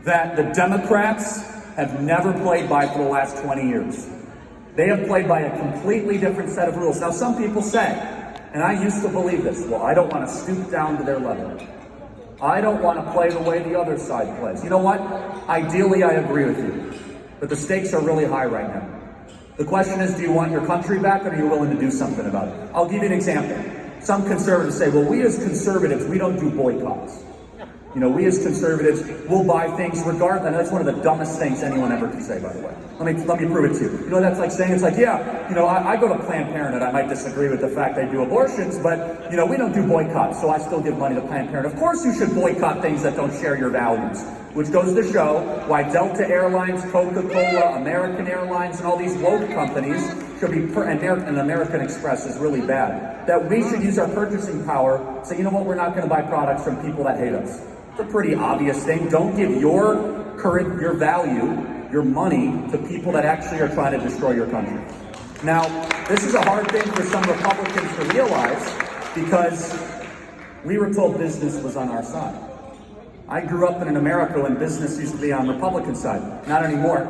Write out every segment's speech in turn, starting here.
that the Democrats have never played by for the last 20 years. They have played by a completely different set of rules. Now, some people say, and I used to believe this, well, I don't want to stoop down to their level. I don't want to play the way the other side plays. You know what? Ideally, I agree with you. But the stakes are really high right now. The question is, do you want your country back, or are you willing to do something about it? I'll give you an example. Some conservatives say, well, we as conservatives, we don't do boycotts. You know, we as conservatives will buy things regardless. And that's one of the dumbest things anyone ever could say, by the way. Let me prove it to you. You know, that's like saying, it's like, yeah, you know, I go to Planned Parenthood. I might disagree with the fact they do abortions, but, you know, we don't do boycotts, so I still give money to Planned Parenthood. Of course you should boycott things that don't share your values, which goes to show why Delta Airlines, Coca-Cola, American Airlines, and all these woke companies should be, and American Express is really bad, that we should use our purchasing power to say, you know what, we're not going to buy products from people that hate us. It's a pretty obvious thing. Don't give your value, your money, to people that actually are trying to destroy your country. Now, this is a hard thing for some Republicans to realize because we were told business was on our side. I grew up in an America when business used to be on the Republican side. Not anymore.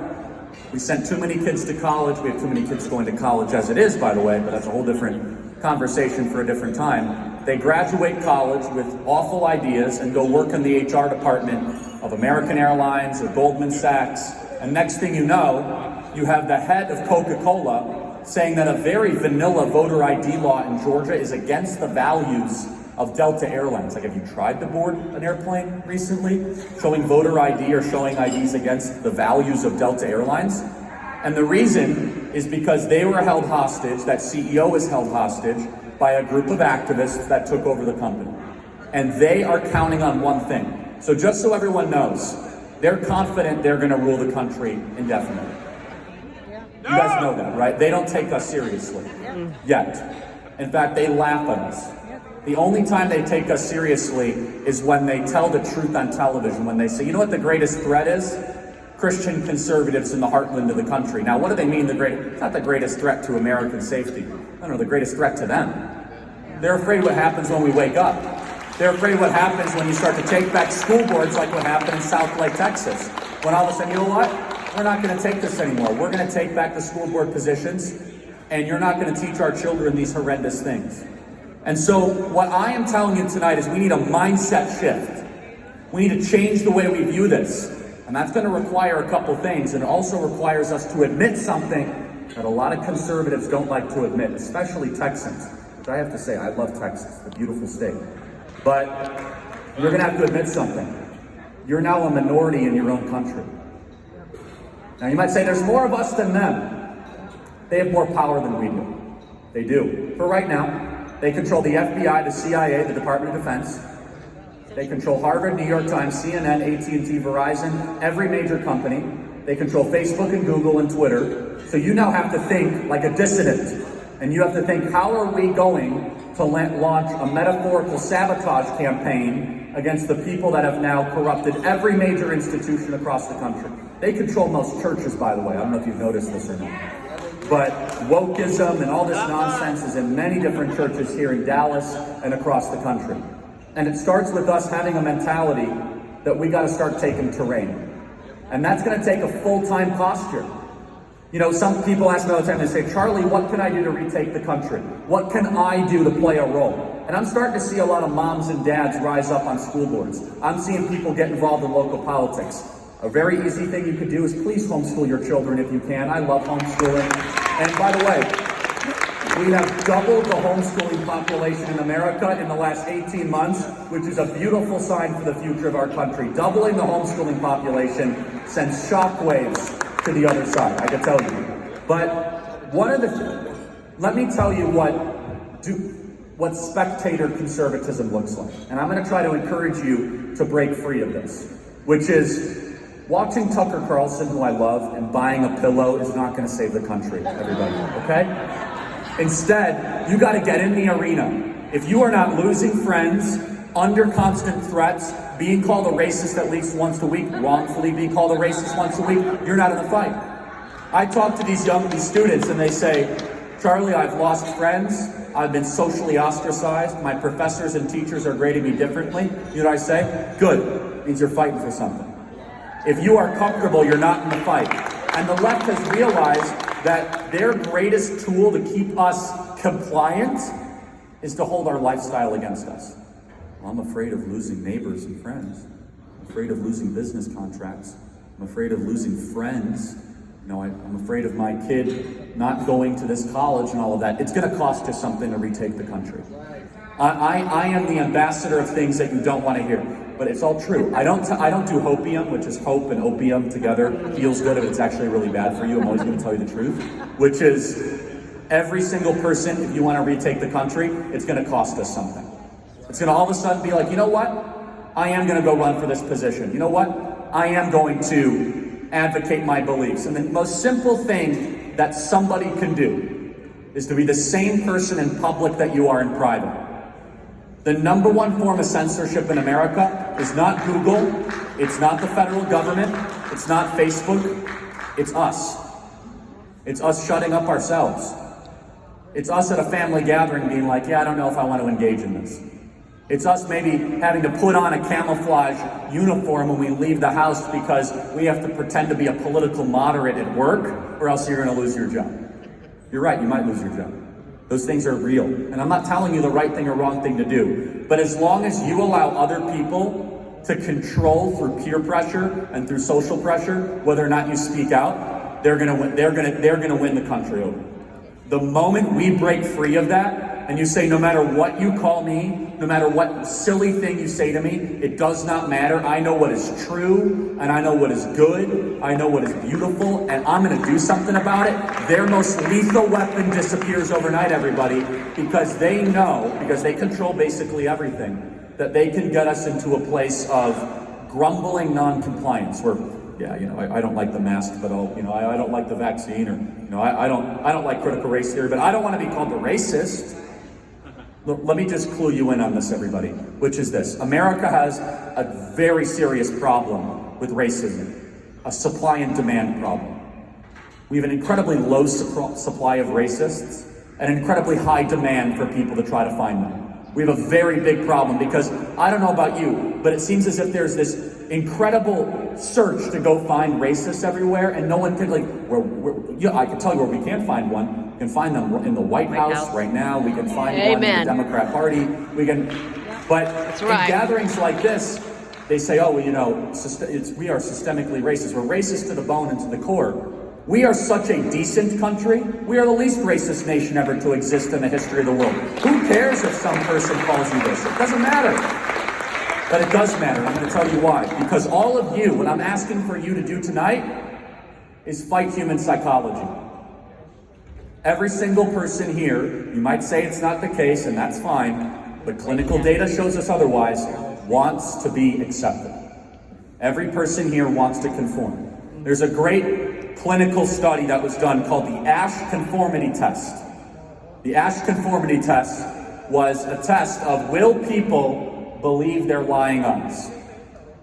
We sent too many kids to college. We have too many kids going to college as it is, by the way, but that's a whole different conversation for a different time. They graduate college with awful ideas and go work in the HR department of American Airlines or Goldman Sachs. And next thing you know, you have the head of Coca-Cola saying that a very vanilla voter ID law in Georgia is against the values of Delta Airlines. Like, have you tried to board an airplane recently? Showing voter ID or showing IDs against the values of Delta Airlines? And the reason is because they were held hostage, that CEO was held hostage by a group of activists that took over the company. And they are counting on one thing. So just so everyone knows, they're confident they're gonna rule the country indefinitely. You guys know that, right? They don't take us seriously yet. In fact, they laugh at us. The only time they take us seriously is when they tell the truth on television, when they say, you know what the greatest threat is? Christian conservatives in the heartland of the country. Now, what do they mean it's not the greatest threat to American safety. I don't know, the greatest threat to them. They're afraid what happens when we wake up. They're afraid what happens when you start to take back school boards like what happened in South Lake, Texas. When all of a sudden, you know what? We're not gonna take this anymore. We're gonna take back the school board positions, and you're not gonna teach our children these horrendous things. And so what I am telling you tonight is we need a mindset shift. We need to change the way we view this. And that's going to require a couple things. And it also requires us to admit something that a lot of conservatives don't like to admit, especially Texans. Which I have to say, I love Texas, it's a beautiful state. But you're going to have to admit something. You're now a minority in your own country. Now you might say there's more of us than them. They have more power than we do. They do. For right now, they control the FBI, the CIA, the Department of Defense. They control Harvard, New York Times, CNN, AT&T, Verizon, every major company. They control Facebook and Google and Twitter. So you now have to think like a dissident. And you have to think, how are we going to launch a metaphorical sabotage campaign against the people that have now corrupted every major institution across the country? They control most churches, by the way. I don't know if you've noticed this or not. But wokeism and all this nonsense is in many different churches here in Dallas and across the country. And it starts with us having a mentality that we got to start taking terrain. And that's going to take a full-time posture. You know, some people ask me all the time, they say, Charlie, what can I do to retake the country? What can I do to play a role? And I'm starting to see a lot of moms and dads rise up on school boards. I'm seeing people get involved in local politics. A very easy thing you could do is please homeschool your children if you can. I love homeschooling. And by the way, we have doubled the homeschooling population in America in the last 18 months, which is a beautiful sign for the future of our country. Doubling the homeschooling population sends shockwaves to the other side, I can tell you. But let me tell you what spectator conservatism looks like. And I'm going to try to encourage you to break free of this, which is watching Tucker Carlson, who I love, and buying a pillow is not going to save the country, everybody, okay? Instead, you got to get in the arena. If you are not losing friends, under constant threats, being called a racist at least once a week, wrongfully being called a racist once a week, you're not in the fight. I talk to these students and they say, Charlie, I've lost friends. I've been socially ostracized. My professors and teachers are grading me differently. You know what I say? Good. It means you're fighting for something. If you are comfortable, you're not in the fight. And the left has realized that their greatest tool to keep us compliant is to hold our lifestyle against us. Well, I'm afraid of losing neighbors and friends. I'm afraid of losing business contracts. I'm afraid of losing friends. I'm afraid of my kid not going to this college and all of that. It's going to cost you something to retake the country. I am the ambassador of things that you don't want to hear, but it's all true. I don't do hopium, which is hope and opium together. Feels good, but it's actually really bad for you. I'm always going to tell you the truth, which is every single person, if you want to retake the country, it's going to cost us something. It's going to all of a sudden be like, you know what? I am going to go run for this position. You know what? I am going to advocate my beliefs. And the most simple thing that somebody can do is to be the same person in public that you are in private. The number one form of censorship in America is not Google, it's not the federal government, it's not Facebook, it's us. It's us shutting up ourselves. It's us at a family gathering being like, yeah, I don't know if I want to engage in this. It's us maybe having to put on a camouflage uniform when we leave the house because we have to pretend to be a political moderate at work, or else you're going to lose your job. You're right, you might lose your job. Those things are real. And I'm not telling you the right thing or wrong thing to do. But as long as you allow other people to control through peer pressure and through social pressure whether or not you speak out, they're going to win. They're going to win the country over. The moment we break free of that, and you say, no matter what you call me, no matter what silly thing you say to me, it does not matter. I know what is true, and I know what is good, I know what is beautiful, and I'm going to do something about it. Their most lethal weapon disappears overnight, everybody, because they know, because they control basically everything, that they can get us into a place of grumbling non-compliance, where, yeah, I don't like the mask, but I don't like the vaccine, or I don't like critical race theory, but I don't want to be called a racist. Let me just clue you in on this, everybody, which is this. America has a very serious problem with racism, a supply and demand problem. We have an incredibly low supply of racists and an incredibly high demand for people to try to find them. We have a very big problem because, I don't know about you, but it seems as if there's this incredible search to go find racists everywhere, and no one can, I can tell you where we can't find one. We can find them in the White House right now. We can find one in the Democrat Party. But in gatherings like this, they say, oh, well, we are systemically racist. We're racist to the bone and to the core. We are such a decent country. We are the least racist nation ever to exist in the history of the world. Who cares if some person calls you this? It doesn't matter. But it does matter. I'm going to tell you why. Because all of you, what I'm asking for you to do tonight is fight human psychology. Every single person here, you might say it's not the case, and that's fine, but clinical data shows us otherwise, wants to be accepted. Every person here wants to conform. There's a great clinical study that was done called the Asch Conformity Test. The Asch Conformity Test was a test of will people believe they're lying on us.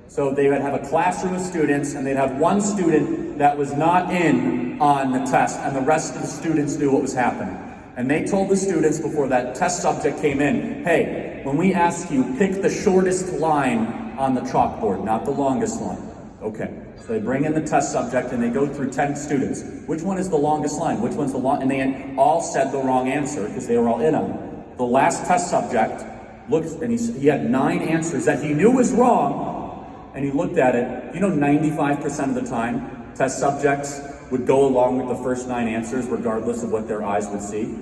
So they would have a classroom of students, and they'd have one student that was not in on the test, and the rest of the students knew what was happening. And they told the students before that test subject came in, hey, when we ask you, pick the shortest line on the chalkboard, not the longest line. Okay, so they bring in the test subject, and they go through 10 students. Which one is the longest line? Which one's the long? And they all said the wrong answer because they were all in on it. The last test subject looked, and he had 9 answers that he knew was wrong, and he looked at it. 95% of the time, test subjects would go along with the first 9 answers regardless of what their eyes would see.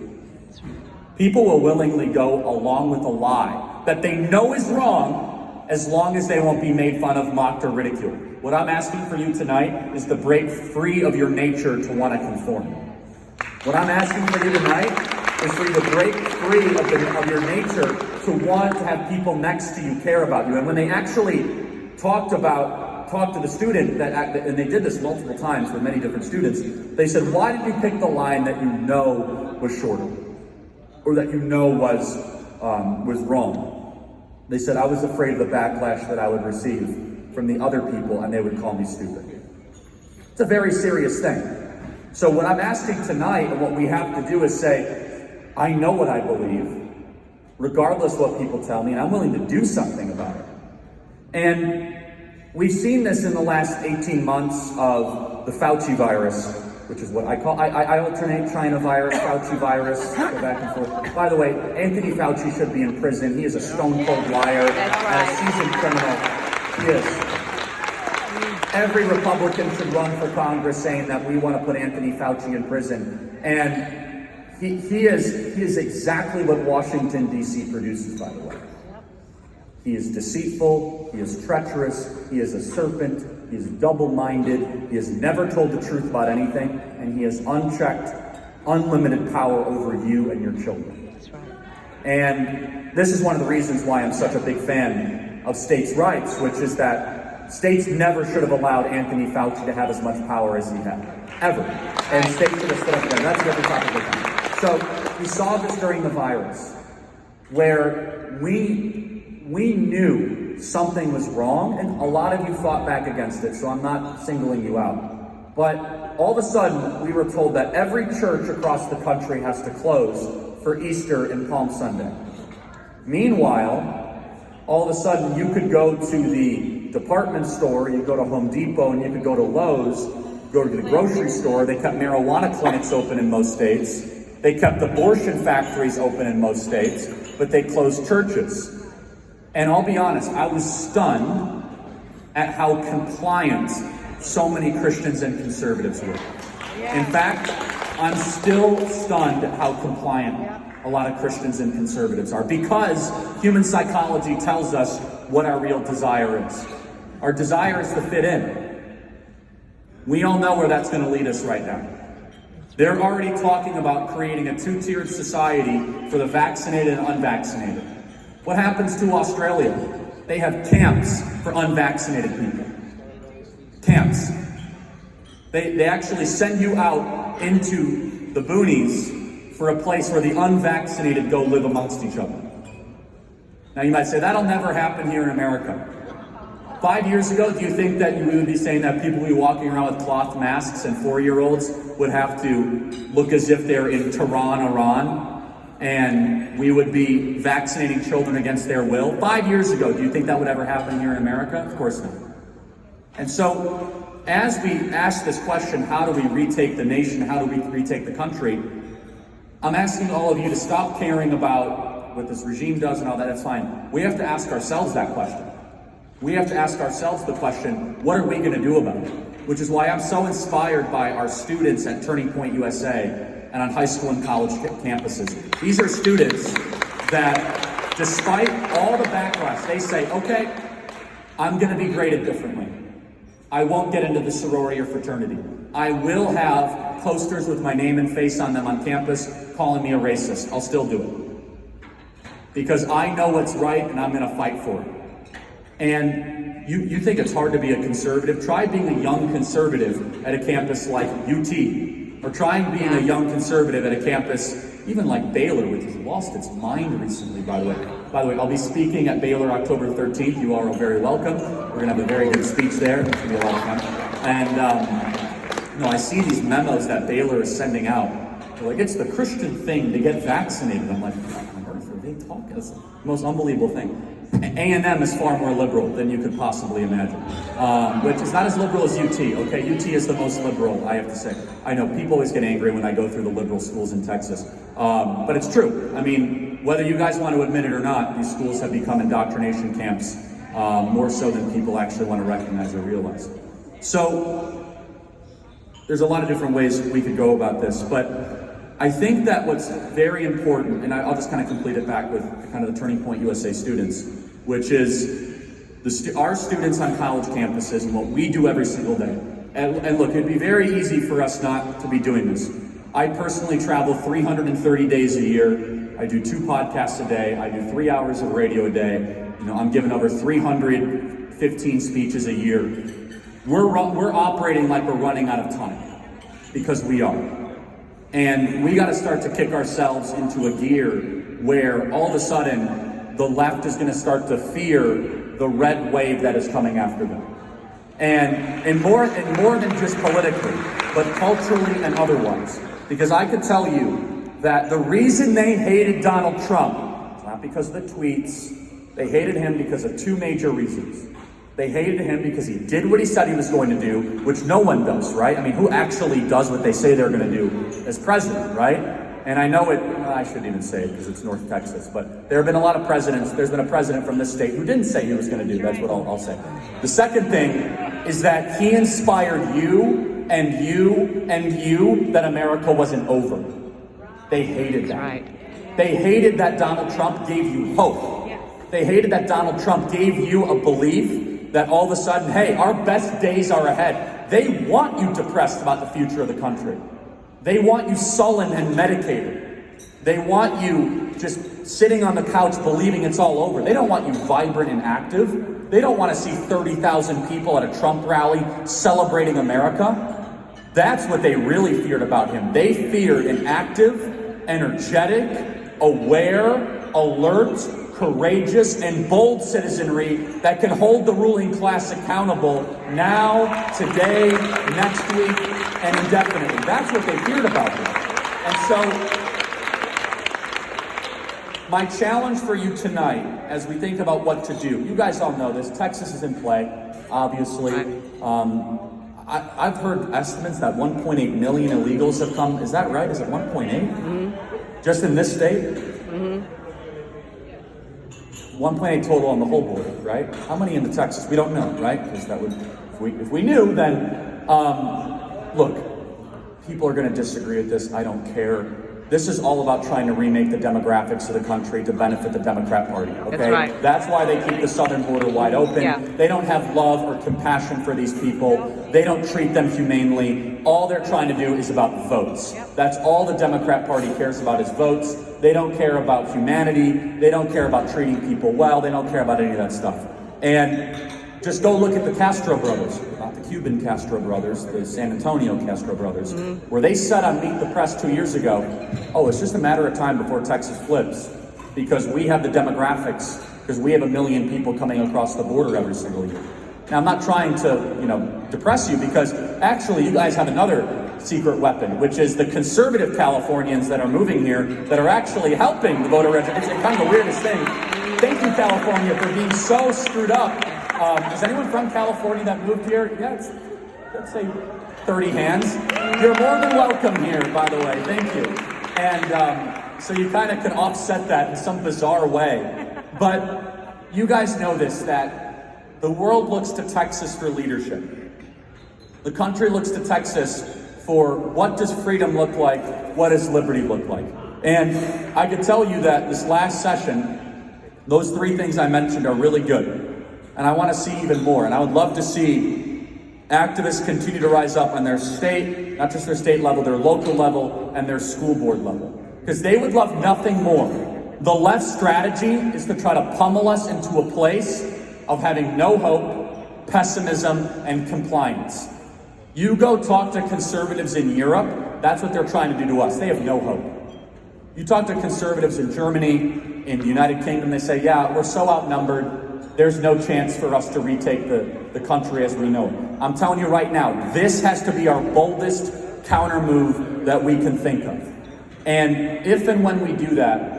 People will willingly go along with a lie that they know is wrong as long as they won't be made fun of, mocked, or ridiculed. What I'm asking for you tonight is to break free of your nature to want to conform. What I'm asking for you tonight is for you to break free of your nature to want to have people next to you care about you. And when they actually talked to the student, and they did this multiple times with many different students, they said, why did you pick the line that you know was shorter? Or that you know was wrong? They said, I was afraid of the backlash that I would receive from the other people, and they would call me stupid. It's a very serious thing. So what I'm asking tonight, and what we have to do is say, I know what I believe, regardless what people tell me, and I'm willing to do something about it. And We've seen this in the last 18 months of the Fauci virus, which is what I call, I alternate China virus, Fauci virus, go back and forth. By the way, Anthony Fauci should be in prison. He is a stone cold liar and a seasoned criminal. He is. Every Republican should run for Congress saying that we want to put Anthony Fauci in prison. And he is exactly what Washington, D.C. produces, by the way. He is deceitful, he is treacherous, he is a serpent, he is double-minded, he has never told the truth about anything, and he has unchecked, unlimited power over you and your children. That's right. And this is one of the reasons why I'm such a big fan of states' rights, which is that states never should have allowed Anthony Fauci to have as much power as he had, ever. And states should have stood up for him. That's a different topic. So we saw this during the virus, where we knew something was wrong, and a lot of you fought back against it, so I'm not singling you out. But all of a sudden, we were told that every church across the country has to close for Easter and Palm Sunday. Meanwhile, all of a sudden, you could go to the department store, you go to Home Depot, and you could go to Lowe's, go to the grocery store. They kept marijuana clinics open in most states. They kept abortion factories open in most states, but they closed churches. And I'll be honest, I was stunned at how compliant so many Christians and conservatives were. In fact, I'm still stunned at how compliant a lot of Christians and conservatives are, because human psychology tells us what our real desire is. Our desire is to fit in. We all know where that's going to lead us right now. They're already talking about creating a two-tiered society for the vaccinated and unvaccinated. What happens to Australia? They have camps for unvaccinated people. Camps. They actually send you out into the boonies for a place where the unvaccinated go live amongst each other. Now you might say, that'll never happen here in America. 5 years ago, do you think that we would be saying that people would be walking around with cloth masks and 4-year-olds would have to look as if they're in Tehran, Iran? And we would be vaccinating children against their will? 5 years ago, do you think that would ever happen here in America? Of course not. And so, as we ask this question, how do we retake the nation? How do we retake the country? I'm asking all of you to stop caring about what this regime does and all that. That's fine. We have to ask ourselves that question. We have to ask ourselves the question, what are we going to do about it? Which is why I'm so inspired by our students at Turning Point USA and on high school and college campuses. These are students that, despite all the backlash, they say, okay, I'm going to be graded differently. I won't get into the sorority or fraternity. I will have posters with my name and face on them on campus calling me a racist. I'll still do it. Because I know what's right and I'm going to fight for it. And you think it's hard to be a conservative? Try being a young conservative at a campus like UT. Or trying being a young conservative at a campus, even like Baylor, which has lost its mind recently, by the way. By the way, I'll be speaking at Baylor October 13th. You all are very welcome. We're going to have a very good speech there. It's going to be a lot of fun. And, I see these memos that Baylor is sending out. They're like, it's the Christian thing to get vaccinated. I'm like, what on earth are they talking? It's the most unbelievable thing. A&M is far more liberal than you could possibly imagine, which is not as liberal as UT. Okay, UT is the most liberal, I have to say. I know people always get angry when I go through the liberal schools in Texas, but it's true. I mean, whether you guys want to admit it or not, these schools have become indoctrination camps, more so than people actually want to recognize or realize. So there's a lot of different ways we could go about this, but I think that what's very important, and I'll just kind of complete it back with kind of the Turning Point USA students, which is our students on college campuses and what we do every single day. And look, it'd be very easy for us not to be doing this. I personally travel 330 days a year. I do 2 podcasts a day. I do 3 hours of radio a day. I'm giving over 315 speeches a year. We're operating like we're running out of time, because we are. And we got to start to kick ourselves into a gear where all of a sudden the left is going to start to fear the red wave that is coming after them. And more than just politically, but culturally and otherwise. Because I could tell you that the reason they hated Donald Trump, it's not because of the tweets, they hated him because of 2 major reasons. They hated him because he did what he said he was going to do, which no one does, right? I mean, who actually does what they say they're going to do as president, right? And I know it, well, I shouldn't even say it because it's North Texas, but there have been a lot of presidents. There's been a president from this state who didn't say he was going to do. That's what I'll say. The second thing is that he inspired you and you and you that America wasn't over. They hated that. Right. They hated that Donald Trump gave you hope. They hated that Donald Trump gave you a belief that all of a sudden, hey, our best days are ahead. They want you depressed about the future of the country. They want you sullen and medicated. They want you just sitting on the couch believing it's all over. They don't want you vibrant and active. They don't want to see 30,000 people at a Trump rally celebrating America. That's what they really feared about him. They feared an active, energetic, aware, alert, courageous, and bold citizenry that can hold the ruling class accountable now, today, next week, and indefinitely. That's what they feared about him. And so, my challenge for you tonight, as we think about what to do, you guys all know this, Texas is in play, obviously. I've heard estimates that 1.8 million illegals have come. Is that right? Is it 1.8? Mm-hmm. Just in this state? Mm-hmm. 1.8 total on the whole border, right? How many into Texas? We don't know, right? Because that would, if we knew, then, look, people are going to disagree with this. I don't care. This is all about trying to remake the demographics of the country to benefit the Democrat Party, okay? That's right. That's why they keep the southern border wide open. Yeah. They don't have love or compassion for these people. They don't treat them humanely. All they're trying to do is about votes. That's all the Democrat Party cares about is votes. They don't care about humanity. They don't care about treating people well. They don't care about any of that stuff. And just go look at the Castro brothers, not the Cuban Castro brothers, the San Antonio Castro brothers, where they said on Meet the Press 2 years ago, oh, it's just a matter of time before Texas flips because we have the demographics, because we have 1 million people coming across the border every single year. Now, I'm not trying to, depress you because actually you guys have another secret weapon, which is the conservative Californians that are moving here that are actually helping the voter registration. It's kind of the weirdest thing. Thank you, California, for being so screwed up. Is anyone from California that moved here? Yeah, let's say 30 hands. You're more than welcome here, by the way. Thank you. And so you kind of can offset that in some bizarre way. But you guys know this, that the world looks to Texas for leadership. The country looks to Texas for what does freedom look like? What does liberty look like? And I can tell you that this last session, those 3 things I mentioned are really good. And I want to see even more. And I would love to see activists continue to rise up on their state, not just their state level, their local level, and their school board level. Because they would love nothing more. The left strategy is to try to pummel us into a place of having no hope, pessimism, and compliance. You go talk to conservatives in Europe, that's what they're trying to do to us. They have no hope. You talk to conservatives in Germany, in the United Kingdom, they say, yeah, we're so outnumbered. There's no chance for us to retake the country as we know it. I'm telling you right now, this has to be our boldest counter move that we can think of. And if and when we do that,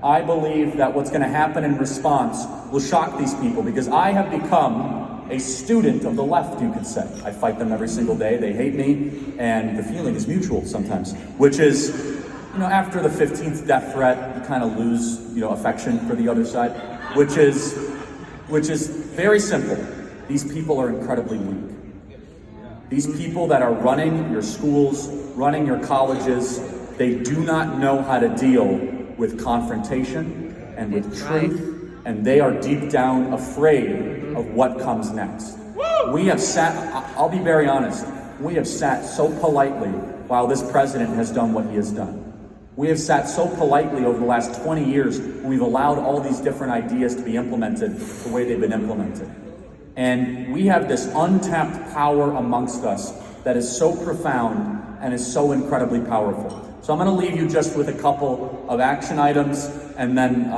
I believe that what's going to happen in response will shock these people because I have become a student of the left, you could say. I fight them every single day. They hate me, and the feeling is mutual sometimes, which is, after the 15th death threat, you kind of lose, affection for the other side, which is very simple. These people are incredibly weak. These people that are running your schools, running your colleges, they do not know how to deal with confrontation and with truth, and they are deep down afraid of what comes next. We have sat, I'll be very honest, we have sat so politely while this president has done what he has done. We have sat so politely over the last 20 years, we've allowed all these different ideas to be implemented the way they've been implemented. And we have this untapped power amongst us that is so profound and is so incredibly powerful. So I'm going to leave you just with a couple of action items, and then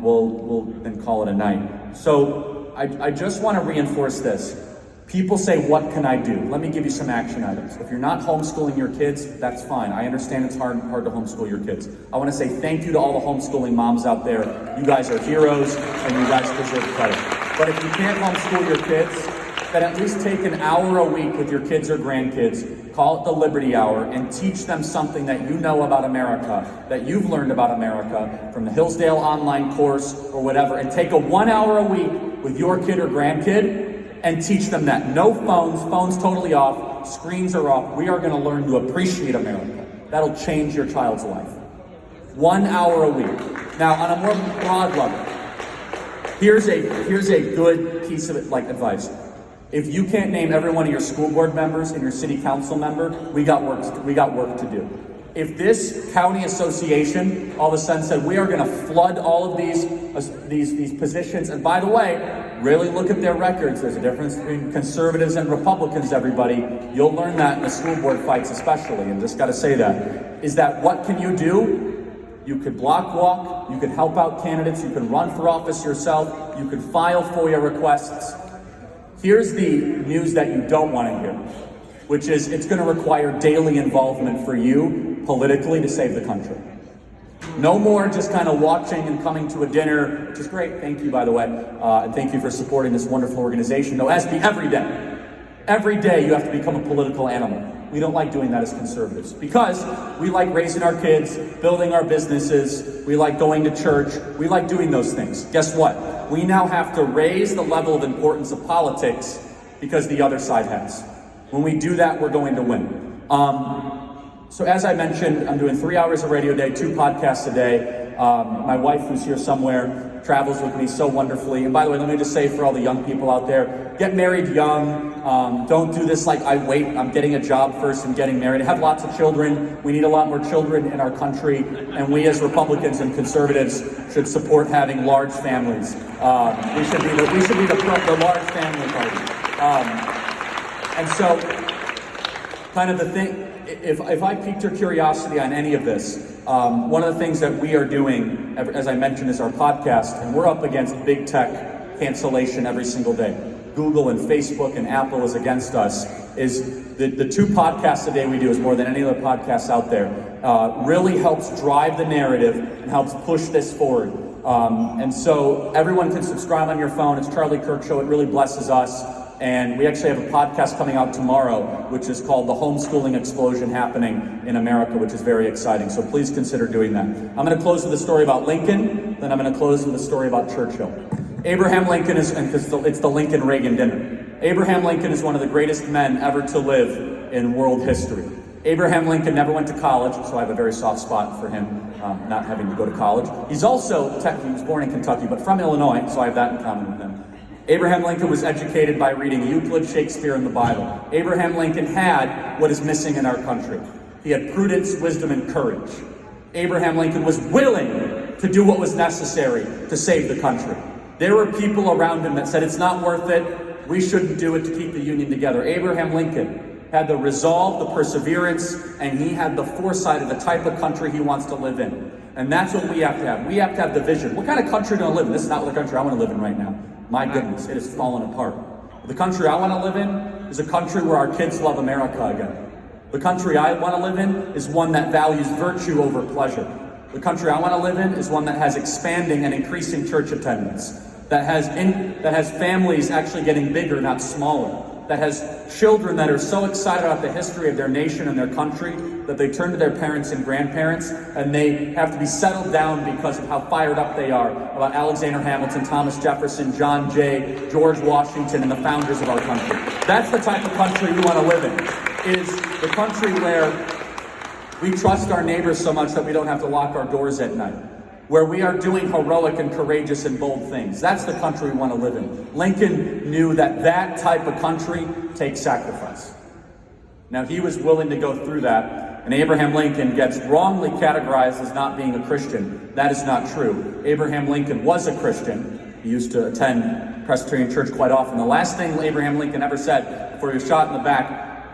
we'll then call it a night. So I just want to reinforce this. People say, what can I do? Let me give you some action items. If you're not homeschooling your kids, that's fine. I understand it's hard to homeschool your kids. I want to say thank you to all the homeschooling moms out there. You guys are heroes, and you guys deserve credit. But if you can't homeschool your kids, then at least take an hour a week with your kids or grandkids, call it the Liberty Hour, and teach them something that you know about America, that you've learned about America from the Hillsdale online course or whatever, and take a 1 hour a week with your kid or grandkid and teach them that. No phones totally off, screens are off. We are going to learn to appreciate America. That'll change your child's life. 1 hour a week. Now, on a more broad level, here's a good piece of advice. If you can't name every one of your school board members and your city council member, we got work to do. If this county association all of a sudden said we are going to flood all of these positions, and by the way, really look at their records. There's a difference between conservatives and Republicans, everybody. You'll learn that in the school board fights especially, and just got to say that. Is that what can you do? You could block walk, you could help out candidates, you can run for office yourself, you could file FOIA requests. Here's the news that you don't want to hear, which is it's going to require daily involvement for you politically to save the country. No more just kind of watching and coming to a dinner, which is great. Thank you, by the way. And thank you for supporting this wonderful organization. No, it has to be every day. Every day you have to become a political animal. We don't like doing that as conservatives because we like raising our kids, building our businesses, we like going to church, we like doing those things. Guess what? We now have to raise the level of importance of politics because the other side has. When we do that, we're going to win. So as I mentioned, I'm doing 3 hours of radio a day, 2 podcasts a day. My wife, who's here somewhere, travels with me so wonderfully. And by the way, let me just say for all the young people out there, get married young. Don't do this like I'm getting a job first and getting married. Have lots of children. We need a lot more children in our country. And we as Republicans and conservatives should support having large families. We should be the large family party. And so, kind of the thing, if I piqued your curiosity on any of this, one of the things that we are doing, as I mentioned, is our podcast, and we're up against big tech cancellation every single day. Google and Facebook and Apple is against us. Is the 2 podcasts a day we do is more than any other podcasts out there. Really helps drive the narrative and helps push this forward. And so everyone can subscribe on your phone. It's Charlie Kirk Show. It really blesses us. And we actually have a podcast coming out tomorrow, which is called The Homeschooling Explosion Happening in America, which is very exciting. So please consider doing that. I'm going to close with a story about Lincoln, then I'm going to close with a story about Churchill. Abraham Lincoln is, and it's the Lincoln-Reagan dinner. Abraham Lincoln is one of the greatest men ever to live in world history. Abraham Lincoln never went to college, so I have a very soft spot for him, not having to go to college. He's also, he was born in Kentucky, but from Illinois, so I have that in common with him. Abraham Lincoln was educated by reading Euclid, Shakespeare, and the Bible. Abraham Lincoln had what is missing in our country. He had prudence, wisdom, and courage. Abraham Lincoln was willing to do what was necessary to save the country. There were people around him that said, it's not worth it, we shouldn't do it to keep the Union together. Abraham Lincoln had the resolve, the perseverance, and he had the foresight of the type of country he wants to live in. And that's what we have to have. We have to have the vision. What kind of country do I live in? This is not the country I want to live in right now. My goodness, it has fallen apart. The country I want to live in is a country where our kids love America again. The country I want to live in is one that values virtue over pleasure. The country I want to live in is one that has expanding and increasing church attendance, that has families actually getting bigger, not smaller, that has children that are so excited about the history of their nation and their country that they turn to their parents and grandparents and they have to be settled down because of how fired up they are about Alexander Hamilton, Thomas Jefferson, John Jay, George Washington, and the founders of our country. That's the type of country we want to live in, is the country where we trust our neighbors so much that we don't have to lock our doors at night, where we are doing heroic and courageous and bold things. That's the country we want to live in. Lincoln knew that type of country takes sacrifice. Now, he was willing to go through that, and Abraham Lincoln gets wrongly categorized as not being a Christian. That is not true. Abraham Lincoln was a Christian. He used to attend Presbyterian church quite often. The last thing Abraham Lincoln ever said before he was shot in the back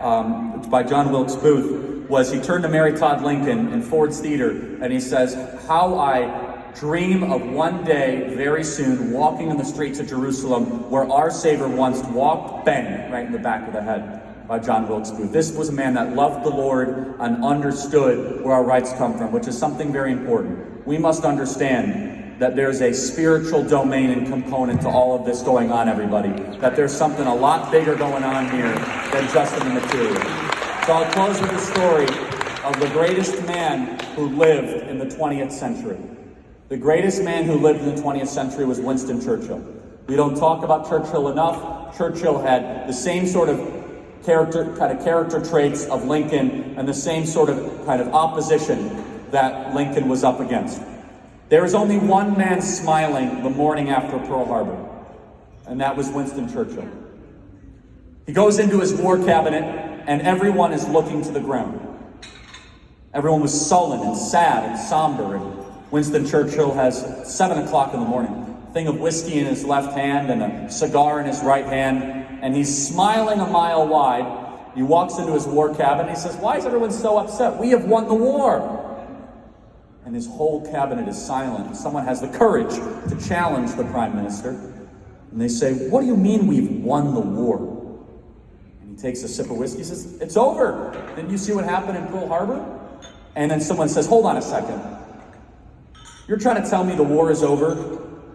by John Wilkes Booth was he turned to Mary Todd Lincoln in Ford's Theater, and he says, "How I dream of one day, very soon, walking in the streets of Jerusalem where our Savior once walked," bang, right in the back of the head by John Wilkes Booth. This was a man that loved the Lord and understood where our rights come from, which is something very important. We must understand that there's a spiritual domain and component to all of this going on, everybody. That there's something a lot bigger going on here than just in the material. So I'll close with the story of the greatest man who lived in the 20th century. The greatest man who lived in the 20th century was Winston Churchill. We don't talk about Churchill enough. Churchill had the same sort of character traits of Lincoln and the same sort of opposition that Lincoln was up against. There was only one man smiling the morning after Pearl Harbor, and that was Winston Churchill. He goes into his war cabinet, and everyone is looking to the ground. Everyone was sullen and sad and somber, and Winston Churchill has 7 o'clock in the morning, a thing of whiskey in his left hand and a cigar in his right hand, and he's smiling a mile wide. He walks into his war cabinet and he says, "Why is everyone so upset? We have won the war." And his whole cabinet is silent. Someone has the courage to challenge the prime minister. And they say, "What do you mean we've won the war?" And he takes a sip of whiskey and says, "It's over. Didn't you see what happened in Pearl Harbor?" And then someone says, "Hold on a second. You're trying to tell me the war is over?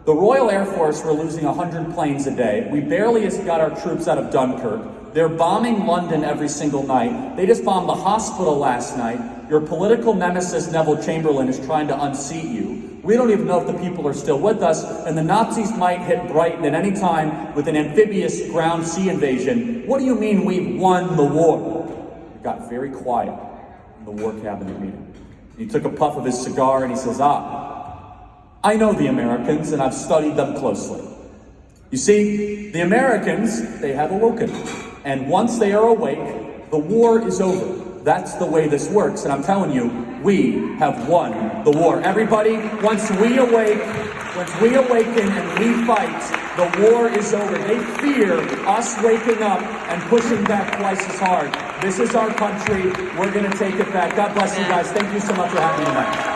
The Royal Air Force were losing 100 planes a day. We barely got our troops out of Dunkirk. They're bombing London every single night. They just bombed the hospital last night. Your political nemesis, Neville Chamberlain, is trying to unseat you. We don't even know if the people are still with us, and the Nazis might hit Brighton at any time with an amphibious ground-sea invasion. What do you mean we've won the war?" It got very quiet in the war cabinet meeting. He took a puff of his cigar and he says, "I know the Americans, and I've studied them closely. You see, the Americans, they have awoken. And once they are awake, the war is over. That's the way this works. And I'm telling you, we have won the war. Everybody, once we awaken and we fight, the war is over. They fear us waking up and pushing back twice as hard. This is our country. We're going to take it back. God bless you guys. Thank you so much for having me tonight."